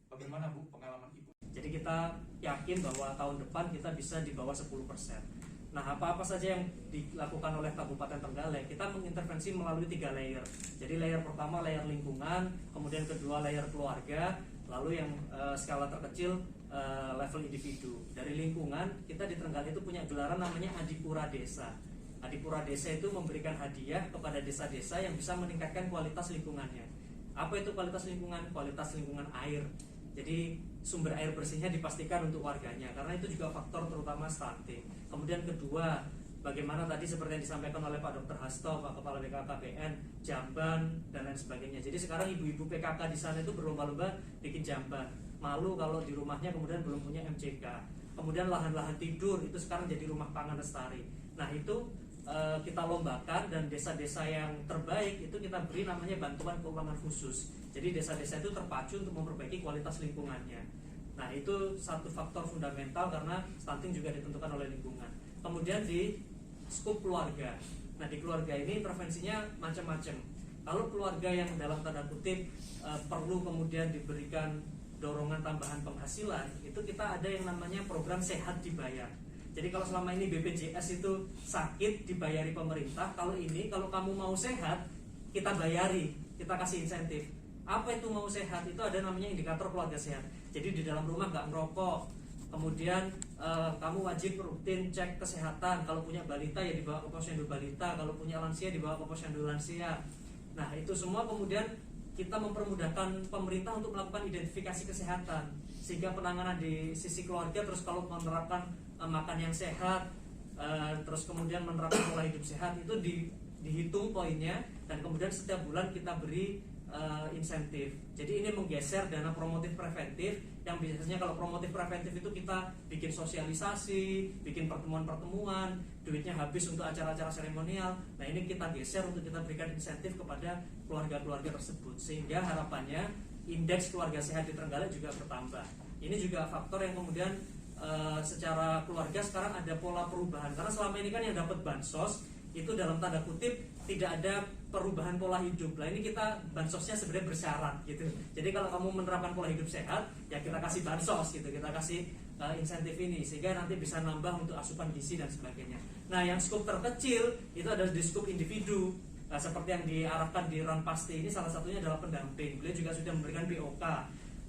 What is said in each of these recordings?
Bagaimana Bu pengalaman Ibu? Jadi kita yakin bahwa tahun depan kita bisa di bawah 10%. Nah, apa-apa saja yang dilakukan oleh Kabupaten Trenggalek, kita mengintervensi melalui 3 layer. Jadi layer pertama layer lingkungan, kemudian kedua layer keluarga, lalu yang skala terkecil level individu. Dari lingkungan, kita di Trenggalek itu punya gelaran namanya Adipura Desa. Adipura Desa itu memberikan hadiah kepada desa-desa yang bisa meningkatkan kualitas lingkungannya. Apa itu kualitas lingkungan? Kualitas lingkungan air. Jadi sumber air bersihnya dipastikan untuk warganya, karena itu juga faktor terutama stunting. Kemudian kedua, bagaimana tadi seperti yang disampaikan oleh Pak Dr. Hasto, Pak Kepala BKKBN, jamban dan lain sebagainya. Jadi sekarang ibu-ibu PKK di sana itu berlomba-lomba bikin jamban. Malu kalau di rumahnya kemudian belum punya MCK. Kemudian lahan-lahan tidur itu sekarang jadi rumah pangan lestari. Nah itu kita lombakan, dan desa-desa yang terbaik itu kita beri namanya bantuan keuangan khusus. Jadi desa-desa itu terpacu untuk memperbaiki kualitas lingkungannya. Nah itu satu faktor fundamental, karena stunting juga ditentukan oleh lingkungan. Kemudian di skup keluarga. Nah di keluarga ini intervensinya macam-macam. Kalau keluarga yang dalam tanda kutip perlu kemudian diberikan dorongan tambahan penghasilan, itu kita ada yang namanya program sehat dibayar. Jadi kalau selama ini BPJS itu sakit dibayari pemerintah, kalau kamu mau sehat kita bayari, kita kasih insentif. Apa itu mau sehat? Itu ada namanya indikator keluarga sehat. Jadi di dalam rumah nggak merokok, kemudian kamu wajib rutin cek kesehatan. Kalau punya balita ya dibawa ke posyandu balita, kalau punya lansia dibawa ke posyandu lansia. Nah itu semua kemudian kita mempermudahkan pemerintah untuk melakukan identifikasi kesehatan, sehingga penanganan di sisi keluarga, terus kalau menerapkan makan yang sehat, terus kemudian menerapkan pola hidup sehat, itu dihitung poinnya, dan kemudian setiap bulan kita beri insentif. Jadi ini menggeser dana promotif preventif, yang biasanya kalau promotif preventif itu kita bikin sosialisasi, bikin pertemuan-pertemuan, duitnya habis untuk acara-acara seremonial. Nah ini kita geser untuk kita berikan insentif kepada keluarga-keluarga tersebut, sehingga harapannya indeks keluarga sehat di Trenggalek juga bertambah. Ini juga faktor yang kemudian secara keluarga sekarang ada pola perubahan, karena selama ini kan yang dapat bansos itu dalam tanda kutip tidak ada perubahan pola hidup. Nah ini kita bansosnya sebenarnya bersyarat gitu. Jadi kalau kamu menerapkan pola hidup sehat, ya kita kasih bansos gitu, kita kasih insentif ini, sehingga nanti bisa nambah untuk asupan gizi dan sebagainya. Nah yang skup terkecil itu adalah di skup individu. Nah, seperti yang diarahkan di Ron Pasti ini, salah satunya adalah pendamping. Beliau juga sudah memberikan BOK.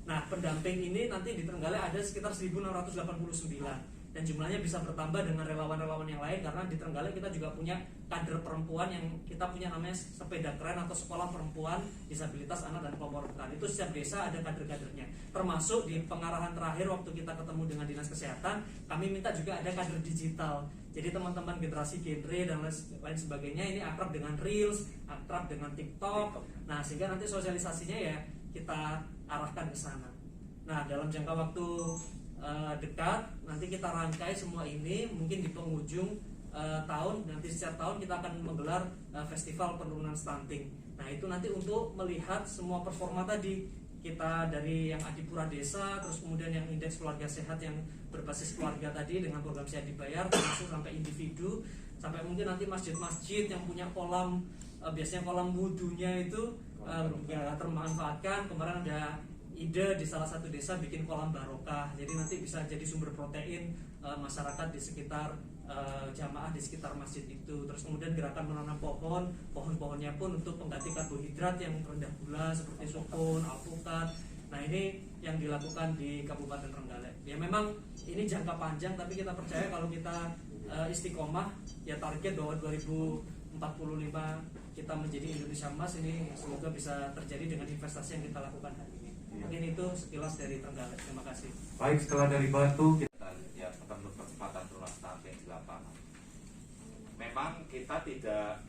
Nah pendamping ini nanti di Trenggalek ada sekitar 1689. Dan jumlahnya bisa bertambah dengan relawan-relawan yang lain, karena di Trenggalek kita juga punya kader perempuan yang kita punya namanya sepeda keren atau sekolah perempuan disabilitas anak dan kelompok rentan. Itu setiap desa ada kader-kadernya. Termasuk di pengarahan terakhir waktu kita ketemu dengan Dinas Kesehatan, kami minta juga ada kader digital. Jadi teman-teman generasi genre dan lain sebagainya ini akrab dengan Reels, akrab dengan TikTok. Nah sehingga nanti sosialisasinya ya kita arahkan ke sana. Nah dalam jangka waktu dekat nanti kita rangkai semua ini, mungkin di penghujung tahun nanti setiap tahun kita akan menggelar festival penurunan stunting. Nah itu nanti untuk melihat semua performa tadi, kita dari yang Adipura Desa, terus kemudian yang indeks keluarga sehat yang berbasis keluarga tadi dengan program sehat dibayar, termasuk sampai individu, sampai mungkin nanti masjid-masjid yang punya kolam, biasanya kolam wudhunya itu nggak termanfaatkan. Kemarin ada ide di salah satu desa bikin kolam barokah, jadi nanti bisa jadi sumber protein masyarakat di sekitar jamaah di sekitar masjid itu. Terus kemudian gerakan menanam pohon-pohonnya pun untuk pengganti karbohidrat yang rendah gula seperti sukun, alpukat. Nah ini yang dilakukan di Kabupaten Trenggalek. Ya memang ini jangka panjang, tapi kita percaya kalau kita istiqomah, ya target bahwa 2045 kita menjadi Indonesia Emas ini semoga bisa terjadi dengan investasi yang kita lakukan hari ini. Mungkin itu sekilas dari Trenggalek. Terima kasih. Baik, setelah dari Batu kita lihat percepatan penurunan stunting di lapangan. Memang kita tidak